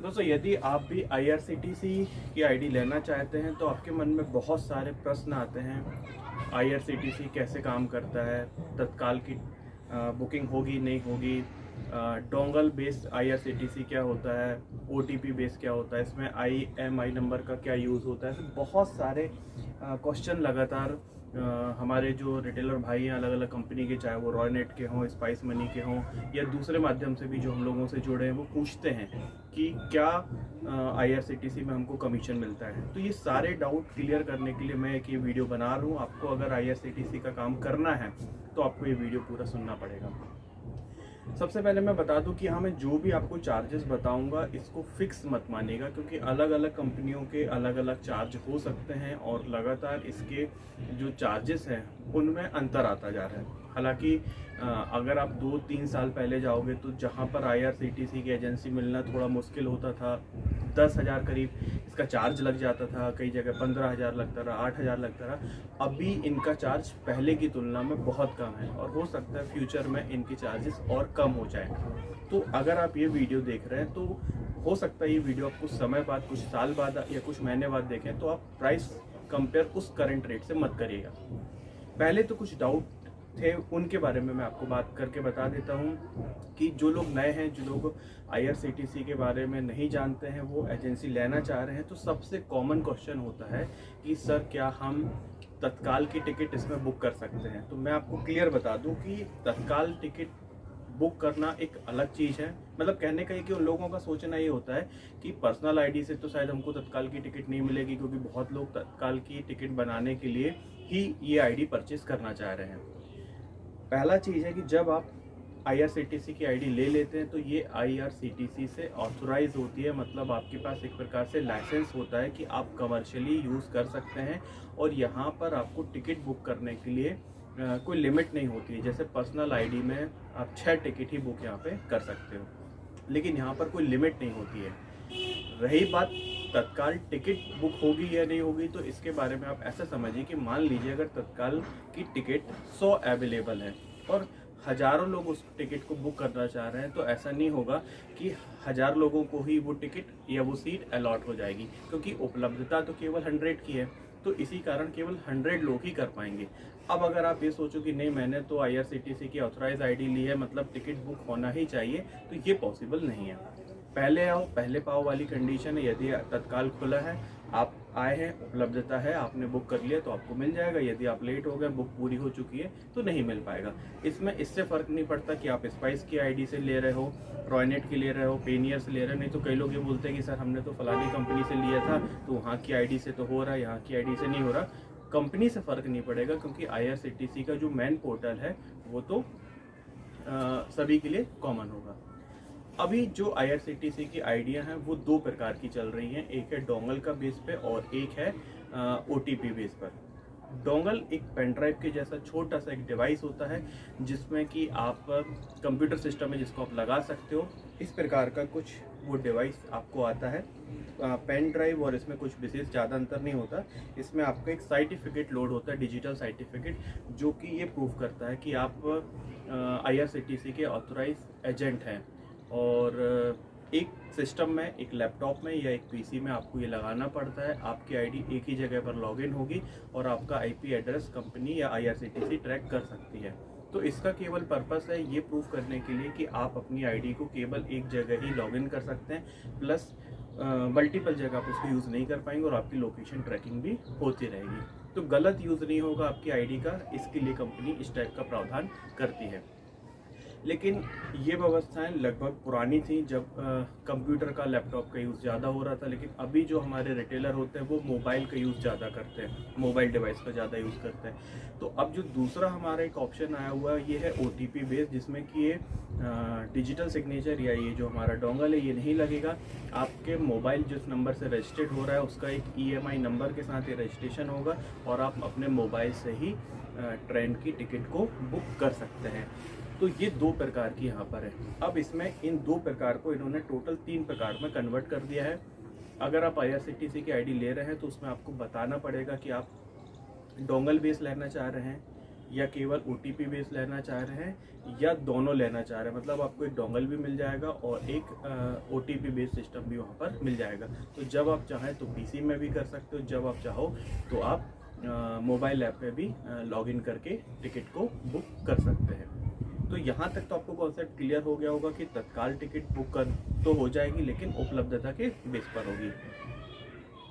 दोस्तों, यदि आप भी IRCTC की आईडी लेना चाहते हैं तो आपके मन में बहुत सारे प्रश्न आते हैं। IRCTC कैसे काम करता है, तत्काल की बुकिंग होगी नहीं होगी, डोंगल बेस्ड IRCTC क्या होता है, OTP बेस्ड क्या होता है, इसमें IMI नंबर का क्या यूज़ होता है। ऐसे बहुत सारे क्वेश्चन लगातार हमारे जो रिटेलर भाई हैं अलग अलग कंपनी के, चाहे वो रॉयनेट के हों, स्पाइस मनी के हों या दूसरे माध्यम से भी जो हम लोगों से जुड़े हैं, वो पूछते हैं कि क्या IRCTC में हमको कमीशन मिलता है। तो ये सारे डाउट क्लियर करने के लिए मैं एक ये वीडियो बना रहा हूँ। आपको अगर IRCTC का काम करना है तो आपको ये वीडियो पूरा सुनना पड़ेगा। सबसे पहले मैं बता दूं कि हाँ, मैं जो भी आपको चार्जेस बताऊंगा इसको फिक्स मत मानिएगा, क्योंकि अलग अलग कंपनियों के अलग अलग चार्ज हो सकते हैं और लगातार इसके जो चार्जेस हैं उनमें अंतर आता जा रहा है। हालांकि अगर आप 2-3 साल पहले जाओगे तो जहाँ पर IRCTC की एजेंसी मिलना थोड़ा मुश्किल होता था, 10,000 करीब इसका चार्ज लग जाता था, कई जगह 15,000 लगता रहा, 8,000 लगता रहा। अभी इनका चार्ज पहले की तुलना में बहुत कम है और हो सकता है फ्यूचर में इनके चार्जेस और कम हो जाए। तो अगर आप ये वीडियो देख रहे हैं तो हो सकता है ये वीडियो आप कुछ समय बाद, कुछ साल बाद या कुछ महीने बाद देखें तो आप प्राइस कंपेयर उस करंट रेट से मत करिएगा। पहले तो कुछ डाउट थे, उनके बारे में मैं आपको बात करके बता देता हूँ कि जो लोग नए हैं, जो लोग IRCTC के बारे में नहीं जानते हैं, वो एजेंसी लेना चाह रहे हैं, तो सबसे कॉमन क्वेश्चन होता है कि सर क्या हम तत्काल की टिकट इसमें बुक कर सकते हैं। तो मैं आपको क्लियर बता दूं कि तत्काल टिकट बुक करना एक अलग चीज़ है। मतलब कहने का ये कि उन लोगों का सोचना ये होता है कि पर्सनल आईडी से तो शायद हमको तत्काल की टिकट नहीं मिलेगी, क्योंकि बहुत लोग तत्काल की टिकट बनाने के लिए ही ये आईडी परचेस करना चाह रहे हैं। पहला चीज़ है कि जब आप IRCTC की आईडी ले लेते हैं तो ये IRCTC से ऑथोराइज होती है, मतलब आपके पास एक प्रकार से लाइसेंस होता है कि आप कमर्शियली यूज़ कर सकते हैं और यहाँ पर आपको टिकट बुक करने के लिए कोई लिमिट नहीं होती है। जैसे पर्सनल आईडी में आप 6 टिकट ही बुक यहाँ पे कर सकते हो, लेकिन यहाँ पर कोई लिमिट नहीं होती है। रही बात तत्काल टिकट बुक होगी या नहीं होगी, तो इसके बारे में आप ऐसा समझिए कि मान लीजिए अगर तत्काल की टिकट 100 अवेलेबल है और हज़ारों लोग उस टिकट को बुक करना चाह रहे हैं, तो ऐसा नहीं होगा कि 1000 लोगों को ही वो टिकट या वो सीट अलॉट हो जाएगी, क्योंकि उपलब्धता तो केवल 100 की है। तो इसी कारण केवल 100 लोग ही कर पाएंगे। अब अगर आप ये सोचो कि नहीं, मैंने तो IRCTC की ऑथराइज आईडी ली है, मतलब टिकट बुक होना ही चाहिए, तो ये पॉसिबल नहीं है। पहले आओ पहले पाओ वाली कंडीशन है। यदि तत्काल खुला है, आप आए हैं, उपलब्धता है, आपने बुक कर लिया तो आपको मिल जाएगा। यदि आप लेट हो गए, बुक पूरी हो चुकी है तो नहीं मिल पाएगा। इसमें इससे फ़र्क नहीं पड़ता कि आप स्पाइस की आईडी से ले रहे हो, रॉयनेट की ले रहे हो, पेनियर से ले रहे हो। नहीं तो कई लोग ये बोलते हैं कि सर हमने तो फलानी कंपनी से लिया था, तो वहाँ की आईडी से तो हो रहा है, यहाँ की आईडी से नहीं हो रहा। कंपनी से फ़र्क नहीं पड़ेगा, क्योंकि IRCTC का जो मेन पोर्टल है वो तो सभी के लिए कॉमन होगा। अभी जो IRCTC की आईडियाँ हैं वो 2 प्रकार की चल रही हैं। एक है डोंगल का बेस पे और एक है OTP बेस पर। डोंगल एक पेन ड्राइव के जैसा छोटा सा एक डिवाइस होता है, जिसमें कि आप कंप्यूटर सिस्टम में जिसको आप लगा सकते हो। इस प्रकार का कुछ वो डिवाइस आपको आता है पेन ड्राइव, और इसमें कुछ विशेष ज़्यादा अंतर नहीं होता। इसमें आपका एक सर्टिफिकेट लोड होता है, डिजिटल सर्टिफिकेट, जो कि ये प्रूफ करता है कि आप IRCTC के ऑथोराइज एजेंट हैं। और एक सिस्टम में, एक लैपटॉप में या एक PC में आपको ये लगाना पड़ता है। आपकी आईडी एक ही जगह पर लॉगिन होगी और आपका IP एड्रेस कंपनी या IRCTC ट्रैक कर सकती है। तो इसका केवल पर्पस है ये प्रूफ करने के लिए कि आप अपनी आईडी को केवल एक जगह ही लॉगिन कर सकते हैं, प्लस मल्टीपल जगह आप उसको यूज़ नहीं कर पाएंगे और आपकी लोकेशन ट्रैकिंग भी होती रहेगी। तो गलत यूज़ नहीं होगा आपकी आईडी का, इसके लिए कंपनी इस टाइप का प्रावधान करती है। लेकिन ये व्यवस्थाएं लगभग पुरानी थी, जब कंप्यूटर का, लैपटॉप का यूज़ ज़्यादा हो रहा था। लेकिन अभी जो हमारे रिटेलर होते हैं वो मोबाइल का यूज़ ज़्यादा करते हैं, मोबाइल डिवाइस का ज़्यादा यूज़ करते हैं। तो अब जो दूसरा हमारा एक ऑप्शन आया हुआ है ये है OTP बेस्ड, जिसमें कि ये डिजिटल सिग्नेचर या ये जो हमारा डोंगल है ये नहीं लगेगा। आपके मोबाइल जिस नंबर से रजिस्टर्ड हो रहा है उसका एक EMI नंबर के साथ ये रजिस्ट्रेशन होगा और आप अपने मोबाइल से ही ट्रेन की टिकट को बुक कर सकते हैं। तो ये 2 प्रकार की यहाँ पर है। अब इसमें इन 2 प्रकार को इन्होंने टोटल 3 प्रकार में कन्वर्ट कर दिया है। अगर आप IRCTC की आईडी ले रहे हैं तो उसमें आपको बताना पड़ेगा कि आप डोंगल बेस लेना चाह रहे हैं, या केवल OTP बेस लेना चाह रहे हैं या दोनों लेना चाह रहे हैं, मतलब आपको एक डोंगल भी मिल जाएगा और एक OTP बेस सिस्टम भी वहाँ पर मिल जाएगा। तो जब आप चाहें तो PC में भी कर सकते हो, जब आप चाहो तो आप मोबाइल ऐप पे भी लॉगिन करके टिकट को बुक कर सकते हैं। तो यहाँ तक तो आपको कॉन्सेप्ट क्लियर हो गया होगा कि तत्काल टिकट बुक कर तो हो जाएगी, लेकिन उपलब्धता के बेस पर होगी।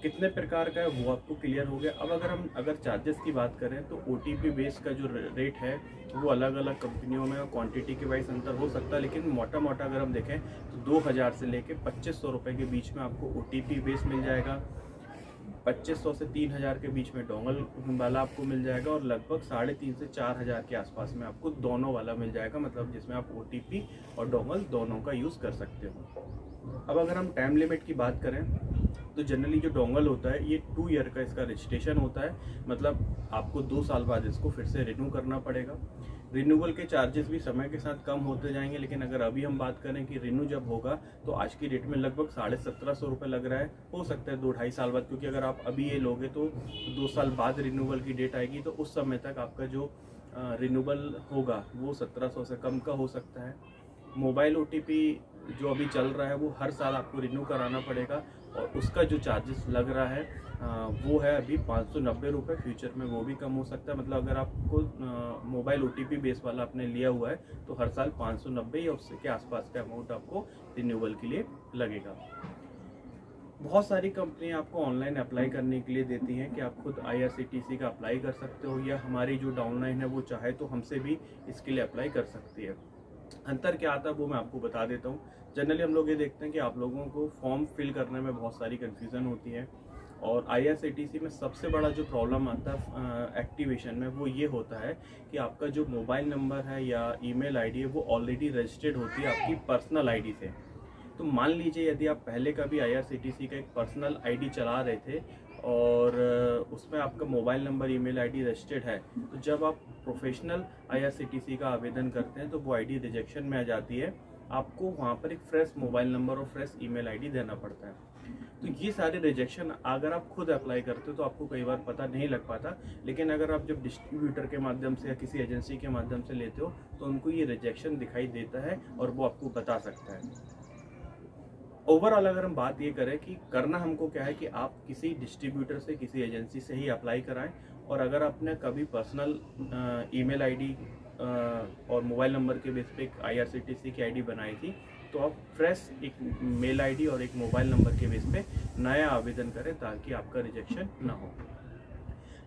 कितने प्रकार का है वो आपको क्लियर हो गया। अब अगर चार्जेस की बात करें तो OTP बेस का जो रेट है वो अलग अलग कंपनियों में और क्वांटिटी के वाइज अंतर हो सकता है, लेकिन मोटा मोटा अगर हम देखें तो 2000 से लेके 2500 रुपये के बीच में आपको OTP बेस मिल जाएगा। 2500 से 3000 के बीच में डोंगल वाला आपको मिल जाएगा और लगभग 3500 से 4000 के आसपास में आपको दोनों वाला मिल जाएगा, मतलब जिसमें आप OTP और डोंगल दोनों का यूज़ कर सकते हो। अब अगर हम टाइम लिमिट की बात करें तो जनरली जो डोंगल होता है ये 2 ईयर का इसका रजिस्ट्रेशन होता है, मतलब आपको 2 साल बाद इसको फिर से रिन्यू करना पड़ेगा। रिन्यूअल के चार्जेस भी समय के साथ कम होते जाएंगे, लेकिन अगर अभी हम बात करें कि रिन्यू जब होगा तो आज की डेट में लगभग 1750 रुपये लग रहा है। हो सकता है 2-2.5 साल बाद, क्योंकि अगर आप अभी ये लोगे तो 2 साल बाद रिन्यूअल की डेट आएगी, तो उस समय तक आपका जो रिन्यूअल होगा वो 1700 से कम का हो सकता है। मोबाइल OTP जो अभी चल रहा है वो हर साल आपको रिन्यू कराना पड़ेगा और उसका जो चार्जेस लग रहा है वो है अभी 590 रुपये। फ्यूचर में वो भी कम हो सकता है, मतलब अगर आपको मोबाइल OTP बेस वाला आपने लिया हुआ है तो हर साल 590 या उससे के आसपास का अमाउंट आपको रिन्यूअल के लिए लगेगा। बहुत सारी कंपनियां आपको ऑनलाइन अप्लाई करने के लिए देती हैं कि आप खुद IRCTC का अप्लाई कर सकते हो, या हमारी जो डाउनलाइन है वो चाहे तो हमसे भी इसके लिए अप्लाई कर सकती है। अंतर क्या आता है वो मैं आपको बता देता हूँ। जनरली हम लोग ये देखते हैं कि आप लोगों को फॉर्म फिल करने में बहुत सारी कन्फ्यूज़न होती है, और IRCTC में सबसे बड़ा जो प्रॉब्लम आता है एक्टिवेशन में वो ये होता है कि आपका जो मोबाइल नंबर है या ईमेल आईडी है वो ऑलरेडी रजिस्टर्ड होती है आपकी पर्सनल आईडी से। तो मान लीजिए यदि आप पहले का भी IRCTC का एक पर्सनल आईडी चला रहे थे और उसमें आपका mobile number email ID registered है, तो जब आप प्रोफेशनल IRCTC का आवेदन करते हैं तो वो आईडी रिजेक्शन में आ जाती है। आपको वहाँ पर एक फ्रेश मोबाइल नंबर और फ्रेश ईमेल आईडी देना पड़ता है। तो ये सारे रिजेक्शन अगर आप खुद अप्लाई करते हो तो आपको कई बार पता नहीं लग पाता, लेकिन अगर आप जब डिस्ट्रीब्यूटर के माध्यम से या किसी एजेंसी के माध्यम से लेते हो तो उनको ये रिजेक्शन दिखाई देता है और वो आपको बता सकता है। ओवरऑल अगर हम बात ये करें कि करना हमको क्या है कि आप किसी डिस्ट्रीब्यूटर से, किसी एजेंसी से ही अप्लाई कराएं, और अगर आपने कभी पर्सनल ईमेल आईडी और मोबाइल नंबर के बेस पे एक IRCTC की आईडी बनाई थी तो आप फ्रेश एक मेल आईडी और एक मोबाइल नंबर के बेस पे नया आवेदन करें ताकि आपका रिजेक्शन ना हो।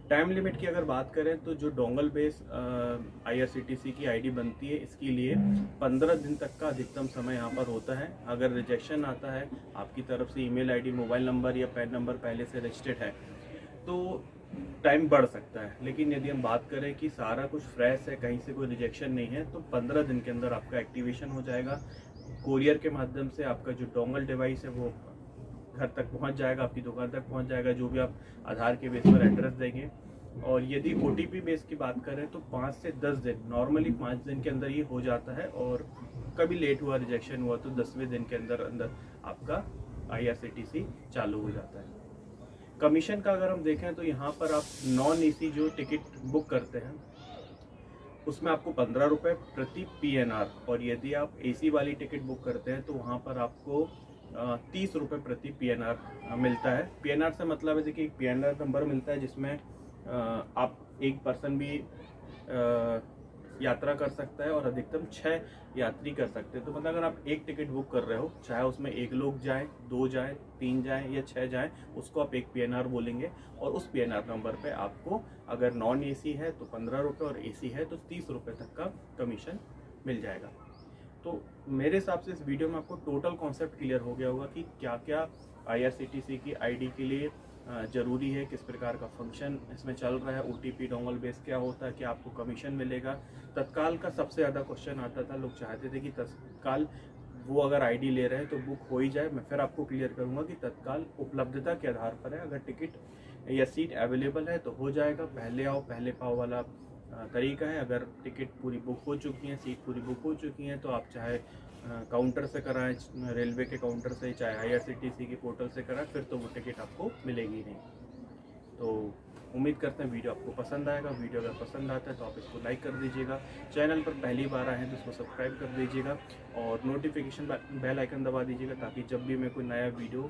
टाइम लिमिट की अगर बात करें तो जो डोंगल बेस IRCTC की आईडी बनती है इसके लिए 15 दिन तक का अधिकतम समय यहाँ पर होता है। अगर रिजेक्शन आता है आपकी तरफ से ईमेल आईडी, मोबाइल नंबर या पैन नंबर पहले से रजिस्टर्ड है तो टाइम बढ़ सकता है, लेकिन यदि हम बात करें कि सारा कुछ फ्रेश है, कहीं से कोई रिजेक्शन नहीं है, तो 15 दिन के अंदर आपका एक्टिवेशन हो जाएगा। कोरियर के माध्यम से आपका जो डोंगल डिवाइस है वो घर तक पहुंच जाएगा, आपकी दुकान तक पहुंच जाएगा, जो भी आप आधार के बेस पर एड्रेस देंगे। और यदि OTP बेस की बात करें तो 5 से 10 दिन, नॉर्मली 5 दिन के अंदर ये हो जाता है, और कभी लेट हुआ, रिजेक्शन हुआ तो 10वें दिन के अंदर आपका IRCTC चालू हो जाता है। कमीशन का अगर हम देखें तो यहाँ पर आप नॉन AC जो टिकट बुक करते हैं उसमें आपको 15 रुपये प्रति PNR, और यदि आप AC वाली टिकट बुक करते हैं तो वहाँ पर आपको 30 रुपये प्रति PNR मिलता है। PNR से मतलब है देखिए, एक PNR नंबर मिलता है जिसमें आप एक पर्सन भी यात्रा कर सकता है और अधिकतम 6 यात्री कर सकते हैं। तो मतलब अगर आप एक टिकट बुक कर रहे हो, चाहे उसमें 1 लोग जाएं, 2 जाएं, 3 जाएं या 6 जाएं, उसको आप एक PNR बोलेंगे, और उस PNR नंबर पे आपको अगर नॉन AC है तो 15 रुपये और AC है तो 30 रुपये तक का कमीशन मिल जाएगा। तो मेरे हिसाब से इस वीडियो में आपको टोटल कॉन्सेप्ट क्लियर हो गया होगा कि क्या क्या IRCTC की आईडी के लिए ज़रूरी है, किस प्रकार का फंक्शन इसमें चल रहा है, OTP डोंगल बेस क्या होता है, क्या आपको कमीशन मिलेगा। तत्काल का सबसे ज़्यादा क्वेश्चन आता था, लोग चाहते थे कि तत्काल वो अगर आईडी ले रहे हैं तो बुक हो ही जाए। मैं फिर आपको क्लियर करूंगा कि तत्काल उपलब्धता के आधार पर है, अगर टिकट या सीट अवेलेबल है तो हो जाएगा, पहले आओ पहले पाओ वाला तरीका है। अगर टिकट पूरी बुक हो चुकी हैं, सीट पूरी बुक हो चुकी हैं, तो आप चाहे काउंटर से कराएं, रेलवे के काउंटर से, चाहे IRCTC के पोर्टल से कराएं, फिर तो वो टिकट आपको मिलेगी नहीं। तो उम्मीद करते हैं वीडियो आपको पसंद आएगा। वीडियो अगर पसंद आता है तो आप इसको लाइक कर दीजिएगा। चैनल पर पहली बार आए हैं तो इसको सब्सक्राइब कर दीजिएगा और नोटिफिकेशन बेल आइकन दबा दीजिएगा, ताकि जब भी मैं कोई नया video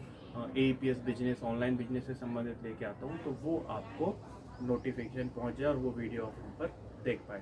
AEPS business, online business से संबंधित लेके आता हूँ तो वो आपको नोटिफिकेशन पहुँच जाए और वो वीडियो आप वहाँ पर देख पाए।